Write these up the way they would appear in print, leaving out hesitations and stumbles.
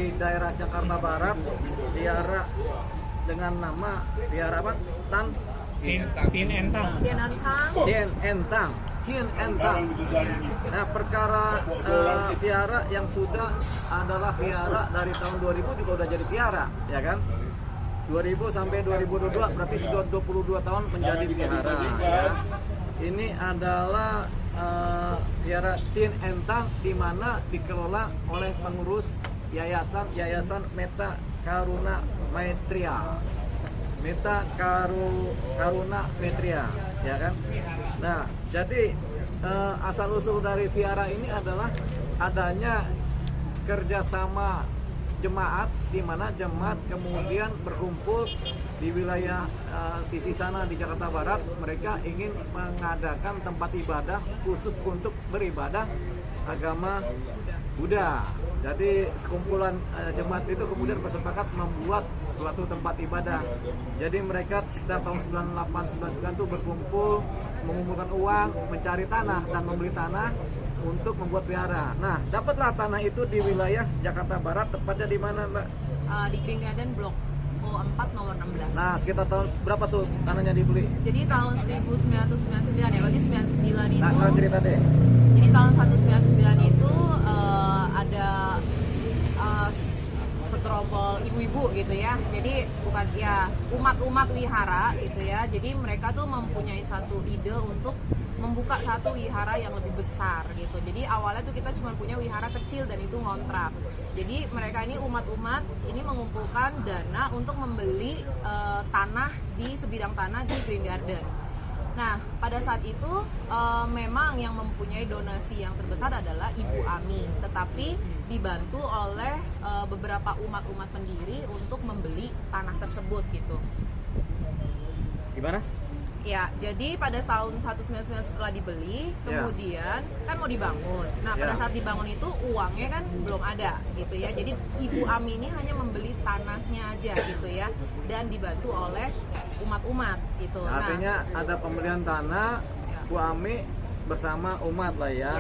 di daerah Jakarta Barat, vihara dengan nama vihara apa? Tien Entang. Tien Entang. Nah, perkara vihara yang sudah adalah vihara dari tahun 2000 juga udah jadi vihara, ya kan? 2000 sampai 2022 berarti sudah 22 tahun menjadi vihara. Ya. Ini adalah vihara Tien Entang di mana dikelola oleh pengurus Yayasan Metta Karuna Maitria. Metta Karuna Maitria, ya kan? Nah, jadi asal usul dari vihara ini adalah adanya kerjasama jemaat, di mana jemaat kemudian berkumpul di wilayah sisi sana di Jakarta Barat. Mereka ingin mengadakan tempat ibadah khusus untuk beribadah agama Buddha. Jadi sekumpulan jemaat itu kemudian bersepakat membuat suatu tempat ibadah. Jadi mereka sekitar tahun 98-99 itu berkumpul, mengumpulkan uang, mencari tanah dan membeli tanah untuk membuat vihara. Nah, dapatlah tanah itu di wilayah Jakarta Barat, tepatnya di mana, Mbak? Di Green Garden Blok O4 nomor 16. Nah, sekitar tahun berapa tuh tanahnya dibeli? Jadi tahun 1999 ya, berarti 99 itu. Nah, sekarang cerita deh. Jadi tahun 1999 itu ada segerombol ibu-ibu gitu ya. Jadi bukan ya umat-umat wihara gitu ya. Jadi mereka tuh mempunyai satu ide untuk membuka satu wihara yang lebih besar gitu. Jadi awalnya tuh kita cuma punya wihara kecil dan itu ngontrak. Jadi mereka ini umat-umat ini mengumpulkan dana untuk membeli tanah di sebidang tanah di Green Garden. Nah, pada saat itu memang yang mempunyai donasi yang terbesar adalah Ibu Ami, tetapi dibantu oleh beberapa umat-umat pendiri untuk membeli tanah tersebut gitu. Gimana? Ya, jadi pada tahun 1999 setelah dibeli, kemudian kan mau dibangun. Nah, pada saat dibangun itu uangnya kan belum ada gitu ya. Jadi Ibu Ami ini hanya membeli tanahnya aja gitu ya, dan dibantu oleh umat-umat gitu. Nah, artinya ada pembelian tanah, Bu Ami bersama umat lah ya.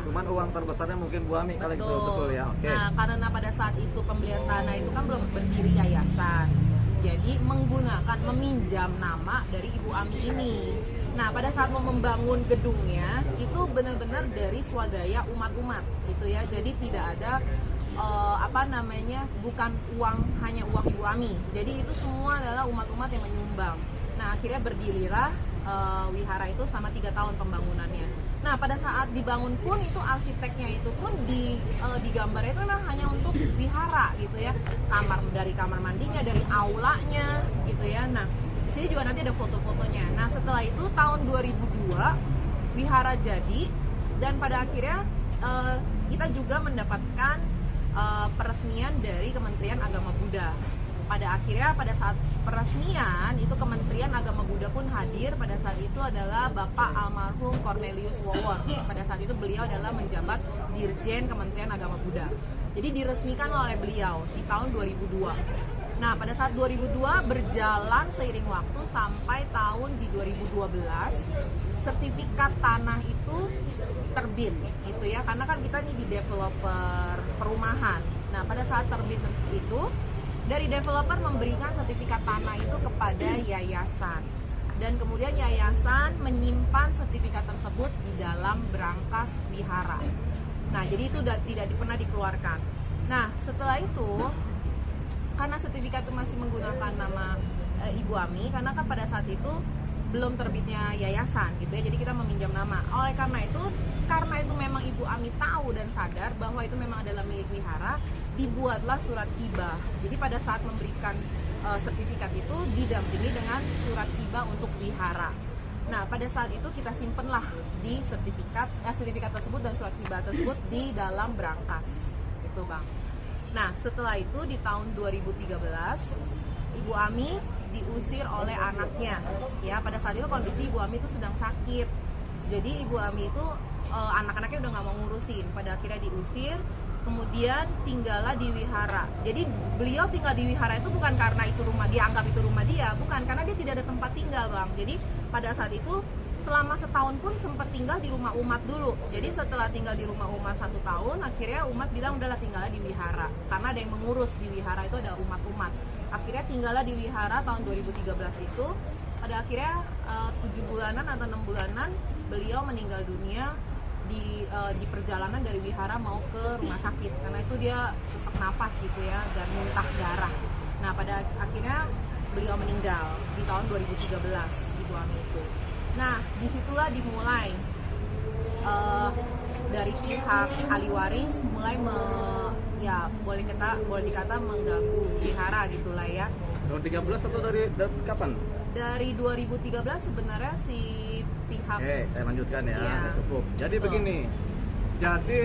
Cuman uang terbesarnya mungkin Bu Ami kali gitu, betul ya. Oke. Nah, karena pada saat itu pembelian tanah itu kan belum berdiri yayasan. Jadi meminjam nama dari Ibu Ami ini. Nah, pada saat mau membangun gedungnya itu benar-benar dari swadaya umat-umat gitu ya. Jadi tidak ada bukan hanya uang Ibu Ami. Jadi itu semua adalah umat-umat yang menyumbang. Nah, akhirnya berdirilah wihara itu selama 3 tahun pembangunannya. Nah, pada saat dibangun pun itu arsiteknya itu pun digambar itu memang hanya untuk wihara gitu ya. Dari kamar mandinya, dari aulanya gitu ya. Nah, di sini juga nanti ada foto-fotonya. Nah, setelah itu tahun 2002 wihara jadi, dan pada akhirnya kita juga mendapatkan peresmian dari Kementerian Agama Buddha. Pada akhirnya pada saat peresmian itu Kementerian Agama Buddha pun hadir. Pada saat itu adalah Bapak almarhum Cornelius Wawon. Pada saat itu beliau adalah menjabat Dirjen Kementerian Agama Buddha. Jadi diresmikan oleh beliau di tahun 2002. Nah, pada saat 2002 berjalan seiring waktu sampai tahun di 2012 sertifikat tanah itu terbit gitu ya. Karena kan kita ini di developer perumahan. Nah, pada saat terbit itu dari developer memberikan sertifikat tanah itu kepada yayasan, dan kemudian yayasan menyimpan sertifikat tersebut di dalam berangkas wihara. Nah, jadi itu tidak pernah dikeluarkan. Nah, setelah itu karena sertifikat itu masih menggunakan nama Ibu Ami, karena kan pada saat itu belum terbitnya yayasan gitu ya, jadi kita meminjam nama. Oleh karena itu memang Ibu Ami tahu dan sadar bahwa itu memang adalah milik wihara, dibuatlah surat hibah. Jadi pada saat memberikan sertifikat itu didampingi dengan surat hibah untuk wihara. Nah, pada saat itu kita simpenlah di sertifikat tersebut dan surat hibah tersebut di dalam berangkas itu, Bang. Nah, setelah itu di tahun 2013 Ibu Ami diusir oleh anaknya ya. Pada saat itu kondisi Ibu Ami itu sedang sakit, jadi Ibu Ami itu anak-anaknya udah nggak mau ngurusin. Pada akhirnya diusir, kemudian tinggallah di wihara. Jadi beliau tinggal di wihara itu bukan karena itu rumah, dia anggap itu rumah dia, bukan, karena dia tidak ada tempat tinggal, Bang. Jadi pada saat itu selama setahun pun sempat tinggal di rumah umat dulu. Jadi setelah tinggal di rumah umat 1 tahun, akhirnya umat bilang udahlah tinggalnya di wihara, karena ada yang mengurus di wihara itu, ada umat-umat. Akhirnya tinggallah di wihara tahun 2013 itu. Pada akhirnya 7 bulanan atau 6 bulanan beliau meninggal dunia di perjalanan dari wihara mau ke rumah sakit, karena itu dia sesak napas gitu ya dan muntah darah. Nah pada akhirnya beliau meninggal di tahun 2013 Ibu Ami itu. Nah disitulah dimulai dari pihak ahli waris mulai boleh dikata mengganggu wihara gitulah ya. Tahun 13 atau dari kapan? Dari 2013 sebenarnya si pihak. Oke, saya lanjutkan ya. Iya. Cukup. Jadi begini. Jadi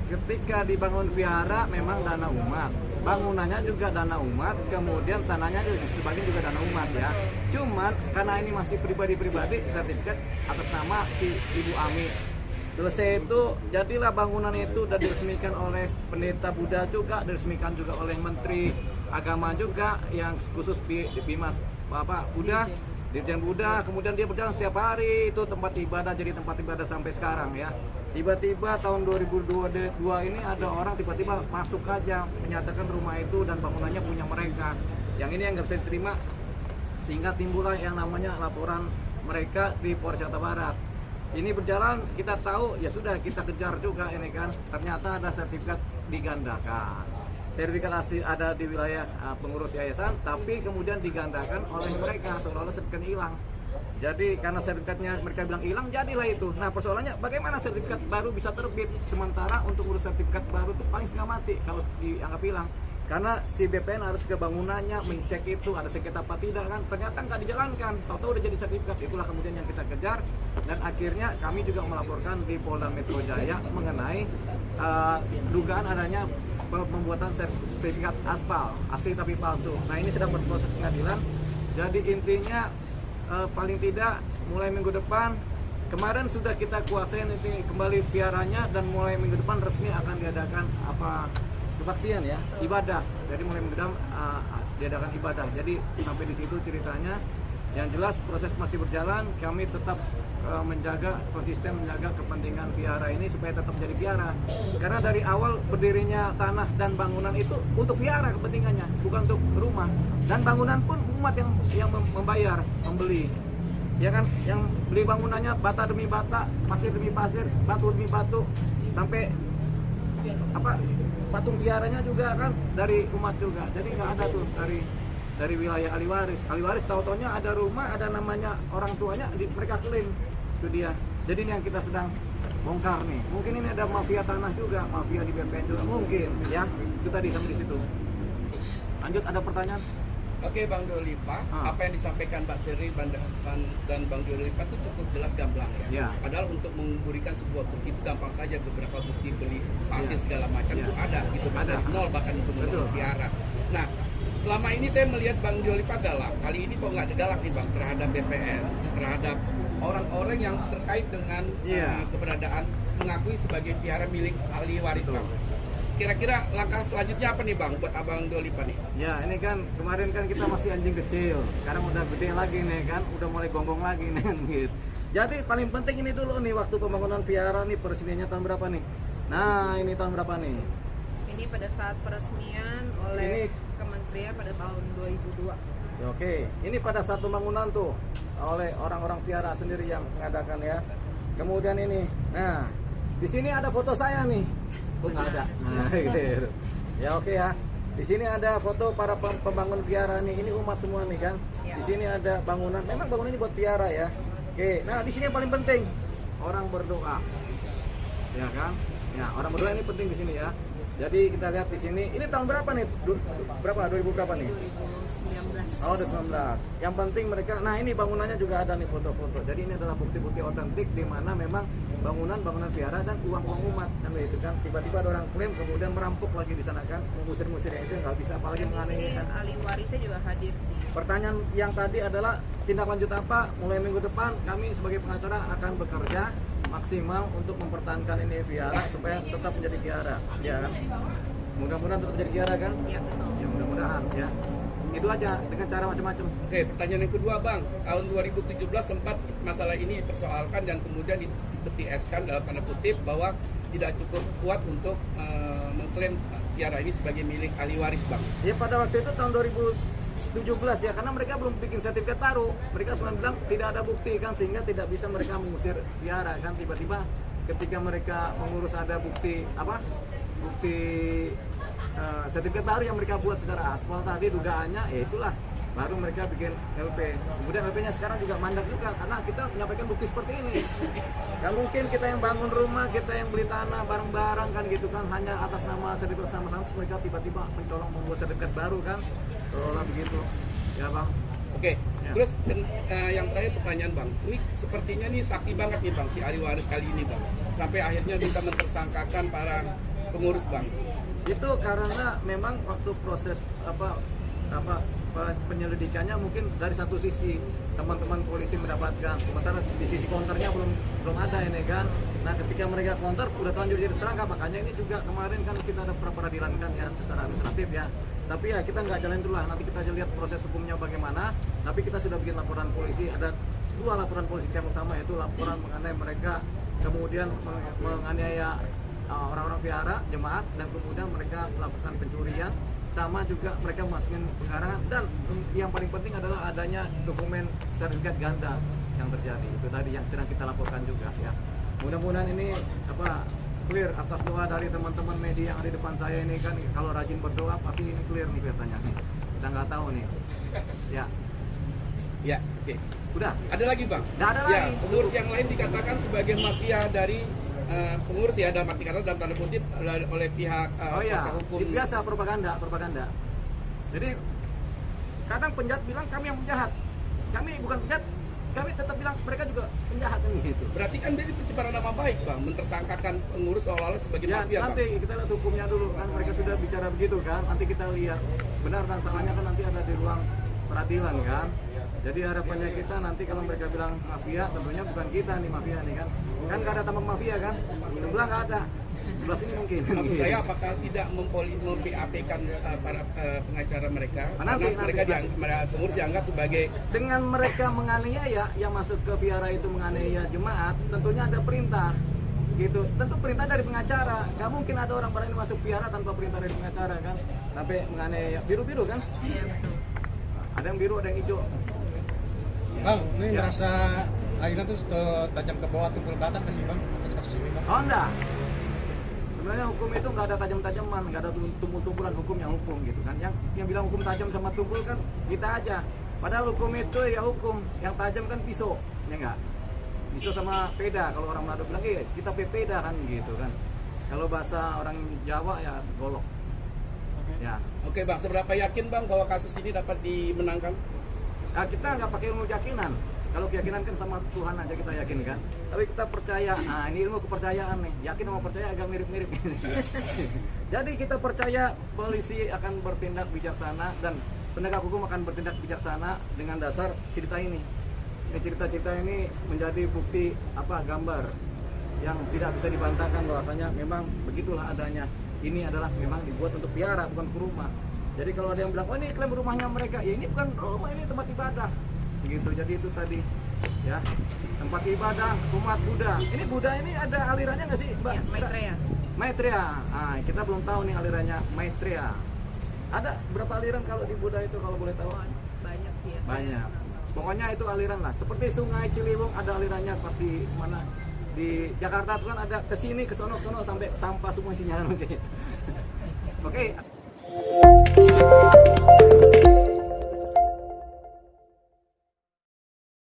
ketika dibangun vihara memang dana umat. Bangunannya juga dana umat, kemudian tanahnya sebagian juga dana umat ya. Cuman karena ini masih pribadi-pribadi, sertifikat atas nama si Ibu Ami. Selesai itu, jadilah bangunan itu sudah diresmikan oleh pendeta Buddha juga, diresmikan juga oleh Menteri Agama juga, yang khusus di Bimas Bapak Buddha, Dirjen Buddha. Kemudian dia berjalan setiap hari, itu tempat ibadah, jadi tempat ibadah sampai sekarang ya. Tiba-tiba tahun 2022 ini ada orang tiba-tiba masuk aja menyatakan rumah itu dan bangunannya punya mereka. Yang ini yang nggak bisa diterima, sehingga timbullah yang namanya laporan mereka di Polres Jakarta Barat. Ini berjalan, kita tahu, ya sudah kita kejar juga ini kan. Ternyata ada sertifikat digandakan. Sertifikat asli ada di wilayah pengurus yayasan, tapi kemudian digandakan oleh mereka seolah-olah sertifikatnya hilang. Jadi karena sertifikatnya mereka bilang hilang, jadilah itu. Nah persoalannya bagaimana sertifikat baru bisa terbit, sementara untuk urus sertifikat baru itu paling setengah mati kalau dianggap hilang. Karena si BPN harus ke bangunannya, mencek itu ada sengketa apa tidak kan, ternyata nggak dijalankan, tahu-tahu udah jadi sertifikat. Itulah kemudian yang kita kejar, dan akhirnya kami juga melaporkan di Polda Metro Jaya mengenai dugaan adanya pembuatan sertifikat aspal asli tapi palsu. Nah ini sedang berproses pengadilan. Jadi intinya paling tidak mulai minggu depan, kemarin sudah kita kuasain ini kembali viharanya, dan mulai minggu depan resmi akan diadakan kebaktian ya, ibadah. Jadi mulai minggu depan diadakan ibadah. Jadi sampai di situ ceritanya. Yang jelas proses masih berjalan, kami tetap konsisten menjaga kepentingan vihara ini supaya tetap menjadi vihara. Karena dari awal berdirinya tanah dan bangunan itu untuk vihara kepentingannya, bukan untuk rumah. Dan bangunan pun umat yang membayar, membeli. Ya kan, yang beli bangunannya bata demi bata, pasir demi pasir, batu demi batu, sampai patung viharanya juga kan dari umat juga. Jadi nggak ada tuh dari wilayah ahli waris. Ahli waris tahu-taunya ada rumah, ada namanya orang tuanya, mereka klaim itu dia. Jadi ini yang kita sedang bongkar nih. Mungkin ini ada mafia tanah juga, mafia di BPN juga mungkin ya. Itu tadi sampai di situ. Lanjut, ada pertanyaan? Oke Bang Dolipa, apa yang disampaikan Mbak Seri dan Bang Dolipa itu cukup jelas gamblang ya. Padahal untuk memberikan sebuah bukti itu gampang saja, beberapa bukti beli pasir segala macam itu ada gitu, dari nol bahkan untuk membangun vihara. Nah, selama ini saya melihat Bang Dolipa galak. Kali ini kok nggak ada galak nih Bang terhadap BPN, terhadap orang-orang yang terkait dengan keberadaan mengakui sebagai vihara milik ahli waris Bang. Kira-kira langkah selanjutnya apa nih Bang buat Abang Dolipa nih? Ya ini kan kemarin kan kita masih anjing kecil, sekarang udah gede lagi nih kan, udah mulai gonggong lagi nih gitu. Jadi paling penting ini dulu nih, waktu pembangunan vihara nih peresmiannya tahun berapa nih? Nah ini tahun berapa nih? Ini pada saat peresmian oleh Kementerian pada tahun 2002. Oke, ini pada saat pembangunan tuh oleh orang-orang vihara sendiri yang mengadakan ya. Kemudian ini, nah di sini ada foto saya nih. Oh nggak ada. Nah, gitu. Ya oke ya. Di sini ada foto para pembangun vihara nih. Ini umat semua nih kan. Di sini ada bangunan. Memang bangunan ini buat vihara ya. Oke. Nah di sini yang paling penting orang berdoa. Ya kan? Ya orang berdoa ini penting di sini ya. Jadi kita lihat di sini. Ini tahun berapa nih? Berapa? 2000 berapa nih? 2019. Oh, 2019. Yang penting mereka. Nah ini bangunannya juga ada nih foto-foto. Jadi ini adalah bukti-bukti otentik di mana memang bangunan vihara dan uang umat kan itu kan. Tiba-tiba ada orang klaim kemudian merampok lagi di sana kan, mengusir-ngusir itu nggak bisa, apalagi menganiaya kan. Ahli warisnya juga hadir sih. Pertanyaan yang tadi adalah tindak lanjut apa? Mulai minggu depan kami sebagai pengacara akan bekerja maksimal untuk mempertahankan ini vihara supaya tetap menjadi vihara, ya kan? Mudah-mudahan tetap menjadi vihara kan? Iya betul. Ya mudah-mudahan ya. Itu aja dengan cara macam-macam. Oke, pertanyaan yang kedua Bang, tahun 2017 sempat masalah ini dipersoalkan dan kemudian dipeti-eskan dalam tanda kutip bahwa tidak cukup kuat untuk mengklaim Viara ini sebagai milik ahli waris Bang. Ya pada waktu itu tahun 2017 ya, karena mereka belum bikin sertifikat baru. Mereka cuma bilang tidak ada bukti kan, sehingga tidak bisa mereka mengusir Viara kan. Tiba-tiba ketika mereka mengurus ada bukti sertifikat baru yang mereka buat secara aspal tadi dugaannya, ya itulah baru mereka bikin LP. Kemudian LP-nya sekarang juga mandek juga karena kita menyampaikan bukti seperti ini. Gak mungkin kita yang bangun rumah, kita yang beli tanah bareng-bareng kan gitu kan, hanya atas nama sertifikat sama-sama, mereka tiba-tiba mencolong membuat sertifikat baru kan, seolah begitu ya Bang. Oke, Ya. terus yang terakhir pertanyaan Bang, ini sepertinya nih sakti banget nih Bang si ahli waris kali ini Bang, sampai akhirnya bisa mentersangkakan para pengurus Bang. Itu karena memang waktu proses penyelidikannya mungkin dari satu sisi teman-teman polisi mendapatkan, sementara di sisi counternya belum ada ini kan. Nah ketika mereka counter udah terlanjur jadi tersangka, makanya ini juga kemarin kan kita ada peradilan kan ya secara administratif ya. Tapi ya kita nggak jalan dulu lah, nanti kita aja lihat proses hukumnya bagaimana. Tapi kita sudah bikin laporan polisi, ada 2 laporan polisi yang utama, yaitu laporan mengenai mereka kemudian menganiaya orang-orang Viara, jemaat, dan kemudian mereka melakukan pencurian, sama juga mereka masukin penggarangan, dan yang paling penting adalah adanya dokumen sertifikat ganda yang terjadi. Itu tadi yang sedang kita laporkan juga ya. Mudah-mudahan ini clear atas doa dari teman-teman media yang ada di depan saya ini kan, kalau rajin berdoa pasti ini clear nih kelihatannya nih. Kita nggak tahu nih. Ya. Ya, oke. Udah. Ada lagi Bang? Nggak ada Ya, lagi. pengurus yang lain dikatakan sebagai mafia dari pengurus ya, dalam arti kata dalam tanda kutip oleh pihak kuasa hukum. Itu biasa propaganda. Jadi kadang penjahat bilang kami yang penjahat, kami bukan penjahat, kami tetap bilang mereka juga penjahat kan gitu. Berarti kan dari pencemaran nama baik Bang, mentersangkakan pengurus seolah-olah sebagai Ya mafia nanti Bang. kita lihat hukumnya dulu kan, mereka sudah bicara begitu kan, nanti kita lihat benar dan salahnya kan nanti ada di ruang peradilan kan. Jadi harapannya kita nanti kalau mereka bilang mafia, tentunya bukan kita nih mafia nih kan nggak ada tambang mafia kan, sebelah nggak ada, sebelah sini mungkin. Maksud saya apakah tidak mem-PAP-kan para pengacara mereka? Nanti. Pengurus dianggap sebagai Dengan mereka menganiaya, yang masuk ke Viara itu menganiaya jemaat, tentunya ada perintah gitu. Tentu perintah dari pengacara. Gak mungkin ada orang berani masuk Viara tanpa perintah dari pengacara kan, sampai menganiaya. Biru-biru kan? Iya betul. Ada yang biru, ada yang hijau. Bang, ini Ya. merasa aliran tuh tajam ke bawah tumpul ke atas sih Bang, atas kasus ini Bang? Oh enggak. Sebenarnya hukum itu nggak ada tajam-tajaman, nggak ada tumpul-tumpulan, hukum yang hukum gitu kan. Yang bilang hukum tajam sama tumpul kan kita aja. Padahal hukum itu ya hukum, yang tajam kan pisau, ya enggak? Pisau sama peda, kalau orang Manado bilang kita peda kan gitu kan. Kalau bahasa orang Jawa ya golok. Ya. Oke Bang, seberapa yakin Bang bahwa kasus ini dapat dimenangkan? Nah, kita nggak pakai ilmu keyakinan. Kalau keyakinan kan sama Tuhan aja kita yakin kan. Tapi kita percaya. Nah ini ilmu kepercayaan nih. Yakin sama percaya agak mirip-mirip. Jadi kita percaya polisi akan bertindak bijaksana dan penegak hukum akan bertindak bijaksana dengan dasar cerita ini. Cerita-cerita ini menjadi bukti gambar yang tidak bisa dibantahkan bahwasanya memang begitulah adanya. Ini adalah memang dibuat untuk Viara, bukan ke rumah. Jadi kalau ada yang bilang, oh ini klaim rumahnya mereka, ya ini bukan rumah, ini tempat ibadah. Gitu. Jadi itu tadi, ya tempat ibadah umat Buddha. Ini Buddha ini ada alirannya nggak sih, Mbak? Ya, Maitreya. Maitreya. Nah, kita belum tahu nih alirannya Maitreya. Ada berapa aliran kalau di Buddha itu kalau boleh tahu? Banyak sih ya. Banyak. Pokoknya itu aliran lah. Seperti Sungai Ciliwung ada alirannya pas di mana? Di Jakarta tuh kan ada ke sini, ke sono sampai sampah semua isinya. Oke.